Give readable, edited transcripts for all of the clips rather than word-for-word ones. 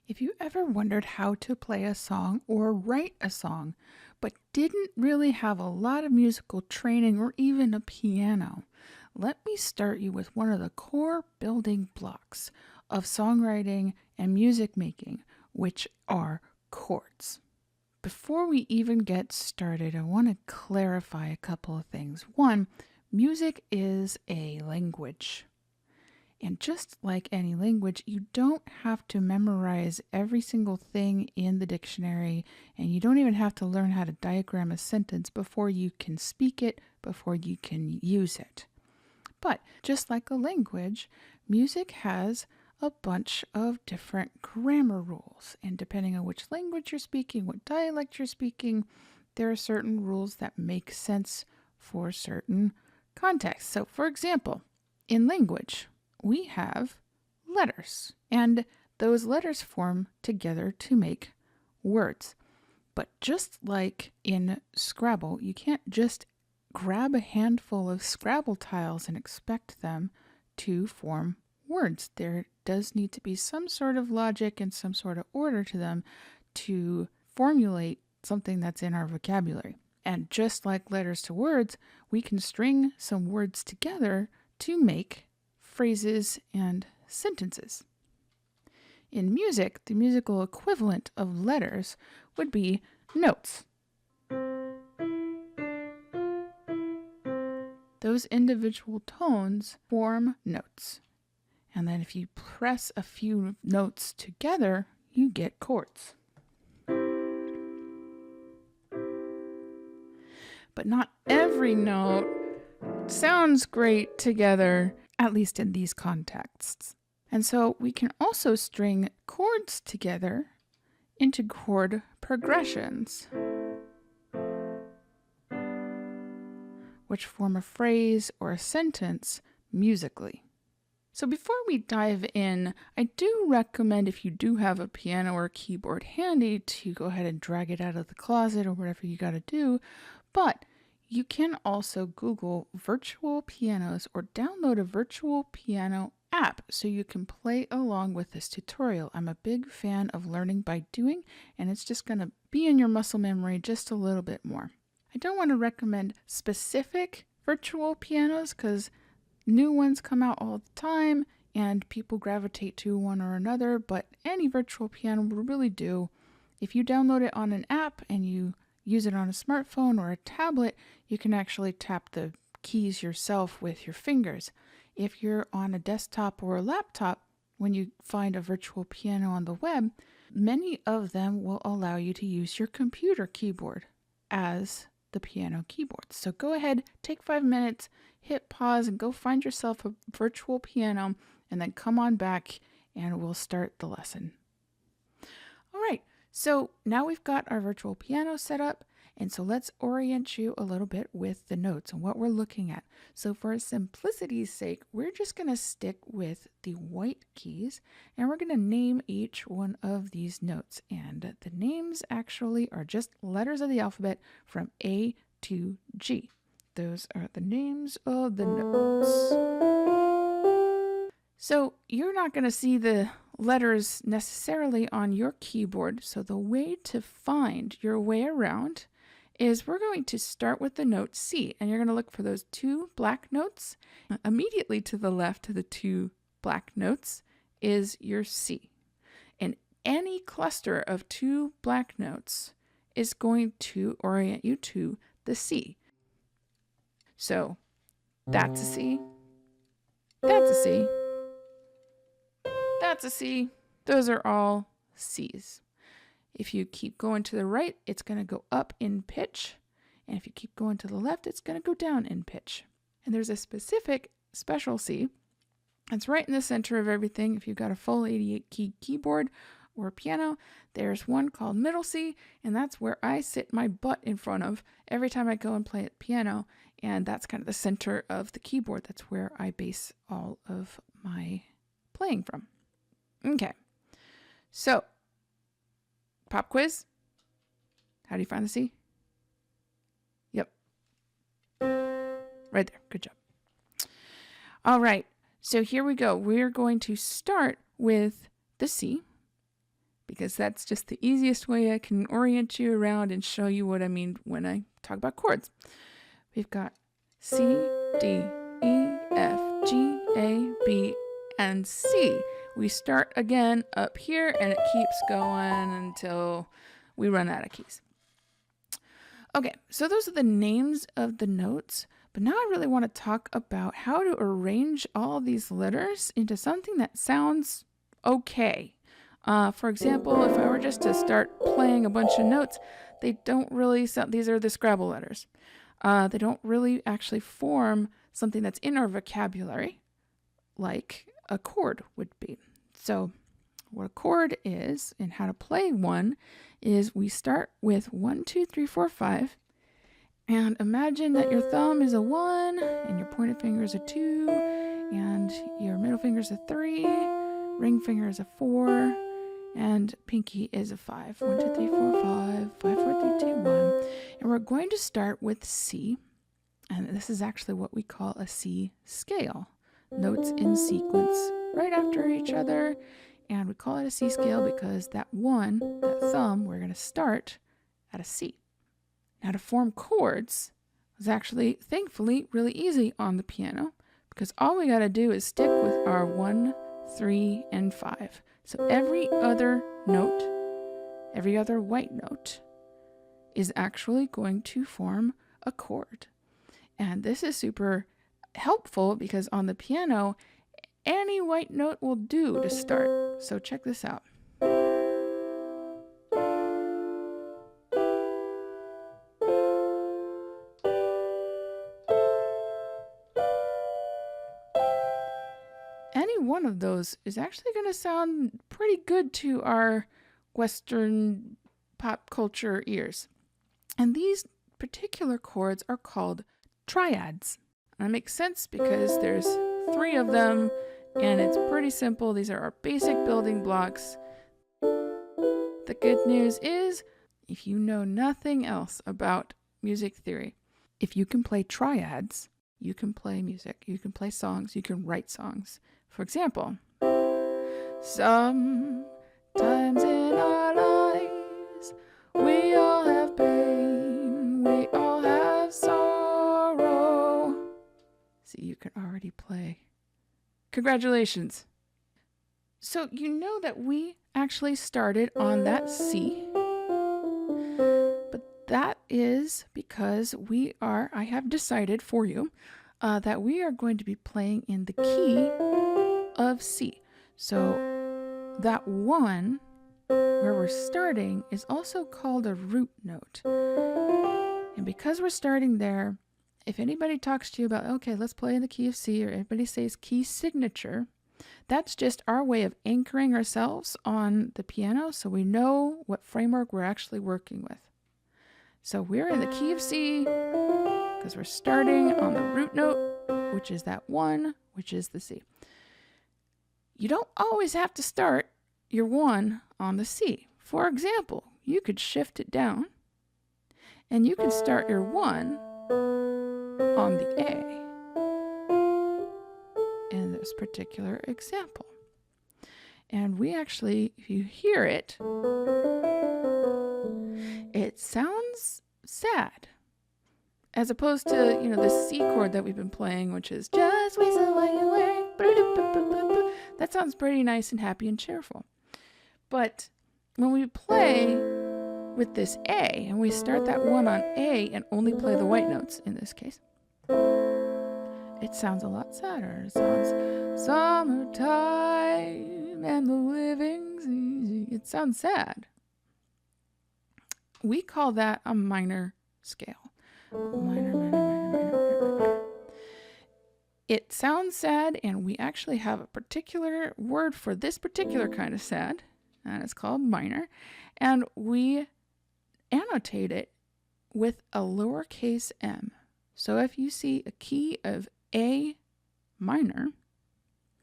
If you ever wondered how to play a song or write a song, but didn't really have a lot of musical training or even a piano, let me start you with one of the core building blocks of songwriting and music making, which are chords. Before we even get started, I want to clarify a couple of things. One, music is a language. And just like any language, you don't have to memorize every single thing in the dictionary, and you don't even have to learn how to diagram a sentence before you can speak it, before you can use it. But just like a language, music has a bunch of different grammar rules. And depending on which language you're speaking, what dialect you're speaking, there are certain rules that make sense for certain contexts. So, for example, in language, we have letters, and those letters form together to make words. But just like in Scrabble, you can't just grab a handful of Scrabble tiles and expect them to form words. There does need to be some sort of logic and some sort of order to them to formulate something that's in our vocabulary. And just like letters to words, we can string some words together to make phrases and sentences. In music, the musical equivalent of letters would be notes. Those individual tones form notes. And then if you press a few notes together, you get chords. But not every note sounds great together, at least in these contexts. And so we can also string chords together into chord progressions, which form a phrase or a sentence musically. So before we dive in, I do recommend, if you do have a piano or keyboard handy, to go ahead and drag it out of the closet or whatever you got to do. But you can also Google virtual pianos or download a virtual piano app so you can play along with this tutorial. I'm a big fan of learning by doing, and it's just going to be in your muscle memory just a little bit more. I don't want to recommend specific virtual pianos because new ones come out all the time and people gravitate to one or another, but any virtual piano will really do. If you download it on an app and you use it on a smartphone or a tablet, you can actually tap the keys yourself with your fingers. If you're on a desktop or a laptop, when you find a virtual piano on the web, many of them will allow you to use your computer keyboard as the piano keyboard. So go ahead, take 5 minutes, hit pause, and go find yourself a virtual piano, and then come on back and we'll start the lesson. All right, so now we've got our virtual piano set up, and so let's orient you a little bit with the notes and what we're looking at. So for simplicity's sake, we're just going to stick with the white keys, and we're going to name each one of these notes. And the names actually are just letters of the alphabet from A to G. Those are the names of the notes. So you're not going to see the letters necessarily on your keyboard. So the way to find your way around is we're going to start with the note C, and you're going to look for those two black notes. Immediately to the left of the two black notes is your C. And any cluster of two black notes is going to orient you to the C. So that's a C, that's a C, that's a C. Those are all C's. If you keep going to the right, it's going to go up in pitch. And if you keep going to the left, it's going to go down in pitch. And there's a specific special C that's right in the center of everything. If you've got a full 88 key keyboard or piano, there's one called middle C, and that's where I sit my butt in front of every time I go and play at piano. And that's kind of the center of the keyboard. That's where I base all of my playing from. Okay, so pop quiz. How do you find the C? Yep. Right there. Good job. All right. So here we go. We're going to start with the C. because that's just the easiest way I can orient you around and show you what I mean when I talk about chords. We've got C, D, E, F, G, A, B, and C. We start again up here and it keeps going until we run out of keys. Okay, so those are the names of the notes, but now I really want to talk about how to arrange all these letters into something that sounds okay. For example, if I were just to start playing a bunch of notes, they don't really sound, these are the Scrabble letters. They don't really actually form something that's in our vocabulary like a chord would be. So what a chord is and how to play one is we start with 1, 2, 3, 4, 5. And imagine that your thumb is a 1 and your pointer finger is a 2 and your middle finger is a 3, ring finger is a 4, and pinky is a 5. 1, 2, 3, 4, 5, 5, 4, 3, 2, 1. And we're going to start with C. And this is actually what we call a C scale. Notes in sequence right after each other. And we call it a C scale because that 1, that thumb, we're going to start at a C. Now to form chords is actually, thankfully, really easy on the piano because all we got to do is stick with our 1, 3, and 5. So every other note, every other white note is actually going to form a chord. And this is super helpful because on the piano, any white note will do to start. So check this out. Any one of those is actually going to sound pretty good to our Western pop culture ears. And these particular chords are called triads. And that makes sense because there's 3 of them and it's pretty simple. These are our basic building blocks. The good news is, if you know nothing else about music theory, if you can play triads, you can play music, you can play songs, you can write songs. For example, sometimes in our lives, we all have pain, we all have sorrow. See, you can already play. Congratulations. So you know that we actually started on that C, but that is because I have decided for you that we are going to be playing in the key of C. So that 1 where we're starting is also called a root note. And because we're starting there, if anybody talks to you about, okay, let's play in the key of C, or everybody says key signature, that's just our way of anchoring ourselves on the piano so we know what framework we're actually working with. So we're in the key of C because we're starting on the root note, which is that 1, which is the C. You don't always have to start your 1 on the C. For example, you could shift it down and you can start your 1 on the A in this particular example. And we actually, if you hear it, it sounds sad. As opposed to, the C chord that we've been playing, which is just whistle while you work. That sounds pretty nice and happy and cheerful. But when we play with this A, and we start that 1 on A and only play the white notes in this case, it sounds a lot sadder. It sounds summertime and the living's easy. It sounds sad. We call that a minor scale. Minor. It sounds sad, and we actually have a particular word for this particular kind of sad, and it's called minor. And we annotate it with a lowercase m. So if you see a key of A minor,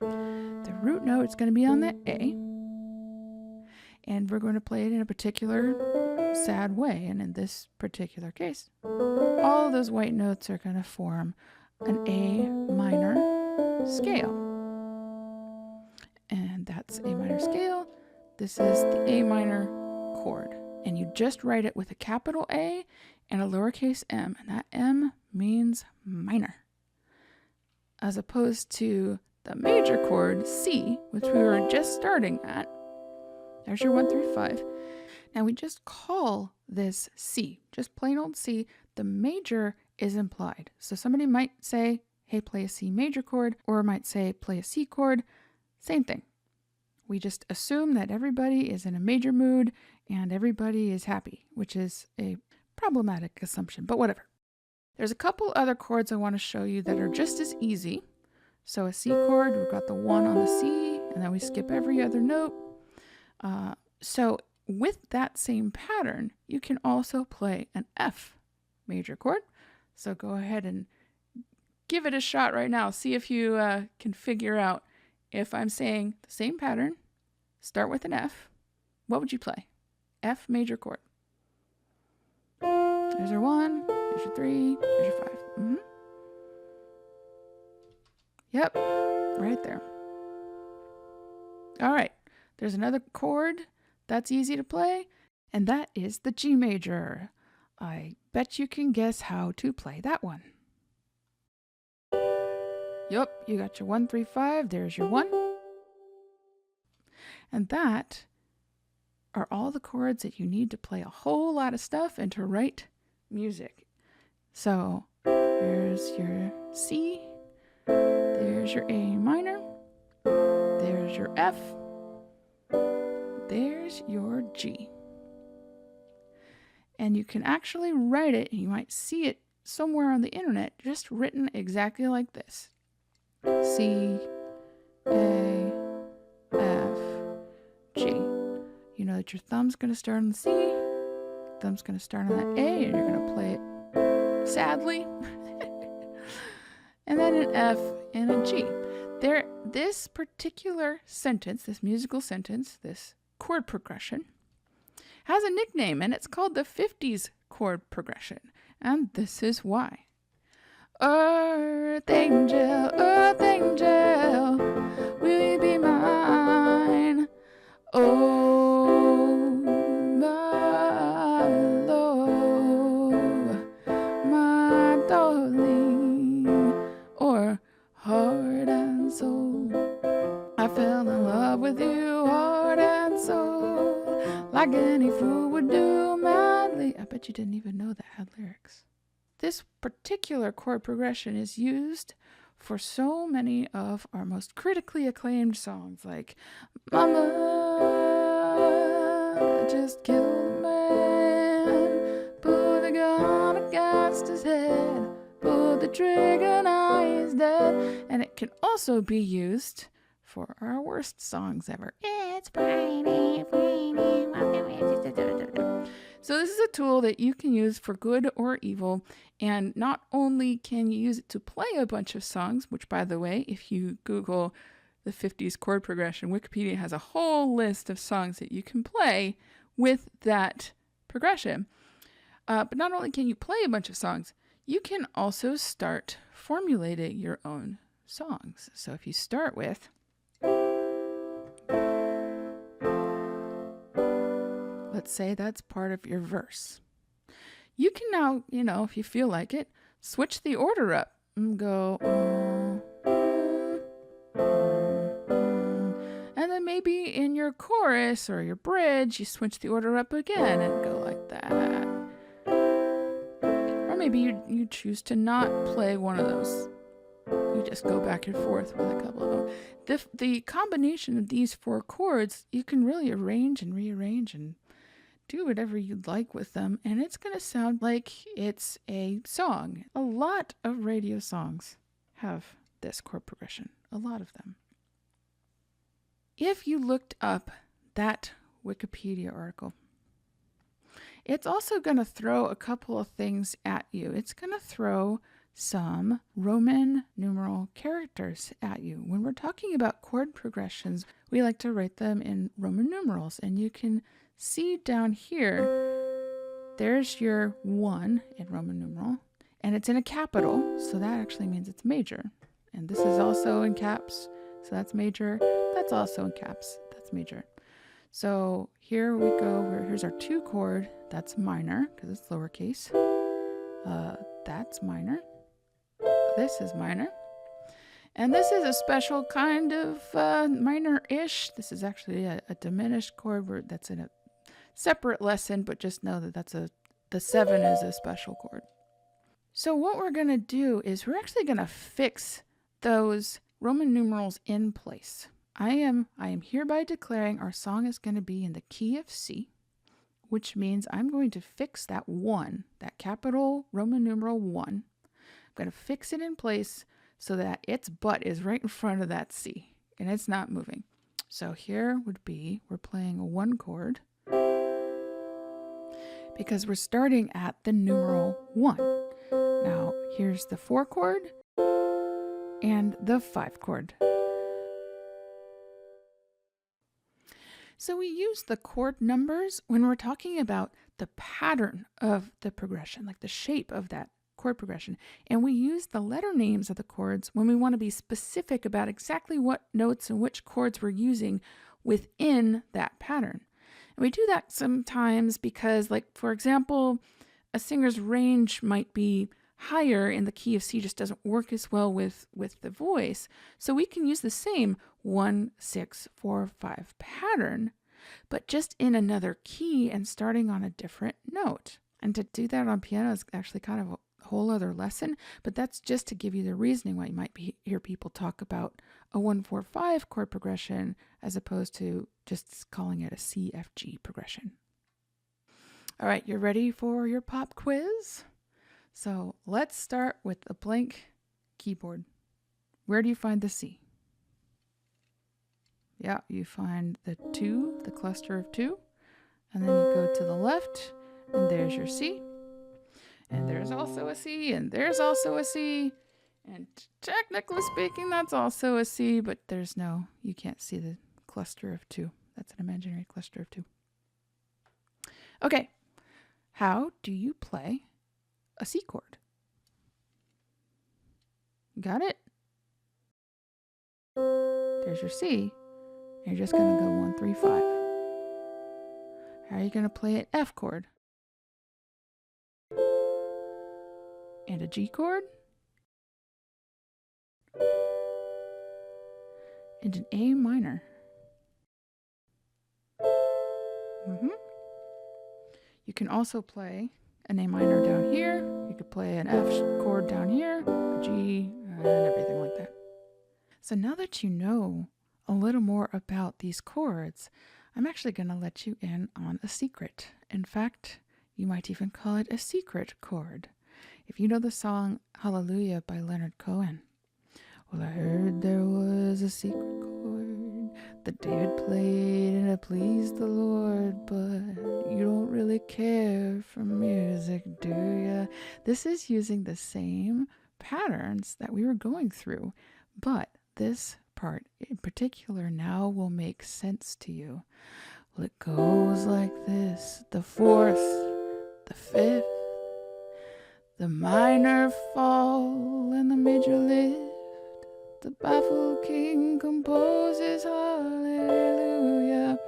the root note is going to be on that A, and we're going to play it in a particular sad way. And in this particular case, all of those white notes are going to form an A minor scale. And that's A minor scale. This is the A minor chord. And you just write it with a capital A and a lowercase m. And that M means minor. As opposed to the major chord, C, which we were just starting at. There's your 1 through 5. Now we just call this C, just plain old C. The major is implied. So somebody might say, hey, play a C major chord, or might say, play a C chord. Same thing. We just assume that everybody is in a major mood and everybody is happy, which is a problematic assumption, but whatever. There's a couple other chords I want to show you that are just as easy. So a C chord, we've got the 1 on the C, and then we skip every other note. So with that same pattern, you can also play an F major chord. So go ahead and give it a shot right now. See if you can figure out, if I'm saying the same pattern, start with an F, what would you play? F major chord. There's your 1, there's your 3, there's your 5. Yep, right there. All right, there's another chord that's easy to play, and that is the G major. I bet you can guess how to play that one. Yep, you got your 1, 3, 5, there's your 1. And that are all the chords that you need to play a whole lot of stuff and to write music. So here's your C, there's your A minor, there's your F, there's your G. And you can actually write it, and you might see it somewhere on the internet, just written exactly like this. C, A, F, G. You know that your thumb's going to start on the C, thumb's going to start on that A, and you're going to play it sadly. And then an F and a G. This particular sentence, this musical sentence, this chord progression, has a nickname, and it's called the 50s chord progression. And this is why. Earth angel, will you be mine? Oh, my love, my darling, or heart and soul. I fell in love with you, heart and soul, like any fool would do madly. I bet you didn't even know that had lyrics. This particular chord progression is used for so many of our most critically acclaimed songs, like Mama just killed a man, put a gun against his head, pulled the trigger, now he's dead. And it can also be used for our worst songs ever. It's Friday, Friday. So this is a tool that you can use for good or evil, and not only can you use it to play a bunch of songs, which, by the way, if you Google the 50s chord progression, Wikipedia has a whole list of songs that you can play with that progression. But not only can you play a bunch of songs, you can also start formulating your own songs. So if you start with, let's say that's part of your verse. You can now, if you feel like it, switch the order up and go, and then maybe in your chorus or your bridge, you switch the order up again and go like that. Or maybe you choose to not play one of those. You just go back and forth with a couple of them. The combination of these 4 chords, you can really arrange and rearrange and do whatever you'd like with them, and it's going to sound like it's a song. A lot of radio songs have this chord progression, a lot of them. If you looked up that Wikipedia article, it's also going to throw a couple of things at you. It's going to throw some Roman numeral characters at you. When we're talking about chord progressions, we like to write them in Roman numerals, and you can see down here, there's your 1 in Roman numeral, and it's in a capital, so that actually means it's major. And this is also in caps, so that's major. That's also in caps, that's major. So here we go. Here's our 2 chord. That's minor because it's lowercase. That's minor. This is minor. And this is a special kind of minor-ish. This is actually a diminished chord that's in a separate lesson, but just know that the 7 is a special chord. So what we're going to do is we're actually going to fix those Roman numerals in place. I am hereby declaring our song is going to be in the key of C, which means I'm going to fix that 1, that capital Roman numeral 1. I'm going to fix it in place so that its butt is right in front of that C and it's not moving. So here would be, we're playing a 1 chord because we're starting at the numeral 1. Now here's the 4 chord and the 5 chord. So we use the chord numbers when we're talking about the pattern of the progression, like the shape of that chord progression. And we use the letter names of the chords when we want to be specific about exactly what notes and which chords we're using within that pattern. And we do that sometimes because, like, for example, a singer's range might be higher in the key of C, just doesn't work as well with the voice. So we can use the same 1, 6, 4, 5 pattern, but just in another key and starting on a different note. And to do that on piano is actually kind of a whole other lesson, but that's just to give you the reasoning why you might hear people talk about a 1, 4, 5 chord progression as opposed to just calling it a C, F, G progression. All right, you're ready for your pop quiz? So let's start with a blank keyboard. Where do you find the C? Yeah, you find the 2, the cluster of 2, and then you go to the left, and there's your C. And there's also a C, and there's also a C. And technically speaking, that's also a C, but you can't see the cluster of 2. That's an imaginary cluster of 2. Okay, how do you play a C chord? Got it? There's your C. You're just going to go 1, 3, 5. How are you going to play an F chord? And a G chord? And an A minor. You can also play an A minor down here. You could play an F chord down here, a G, and everything like that. So now that you know a little more about these chords, I'm actually going to let you in on a secret. In fact, you might even call it a secret chord. If you know the song Hallelujah by Leonard Cohen. Well, I heard there was a secret chord that David played and it pleased the Lord, but you don't really care for music, do ya? This is using the same patterns that we were going through, but this part in particular now will make sense to you. Well, it goes like this: the 4th, the 5th, the minor fall, and the major lift. The baffled king composes hallelujah.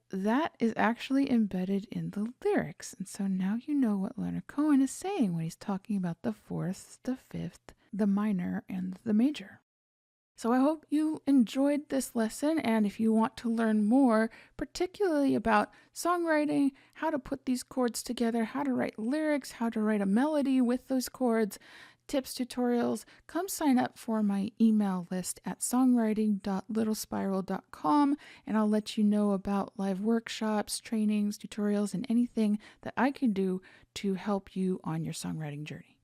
That is actually embedded in the lyrics. And so now you know what Leonard Cohen is saying when he's talking about the 4th, the 5th, the minor, and the major. So I hope you enjoyed this lesson, and if you want to learn more, particularly about songwriting, how to put these chords together, how to write lyrics, how to write a melody with those chords, tips, tutorials, come sign up for my email list at songwriting.littlespiral.com, and I'll let you know about live workshops, trainings, tutorials, and anything that I can do to help you on your songwriting journey.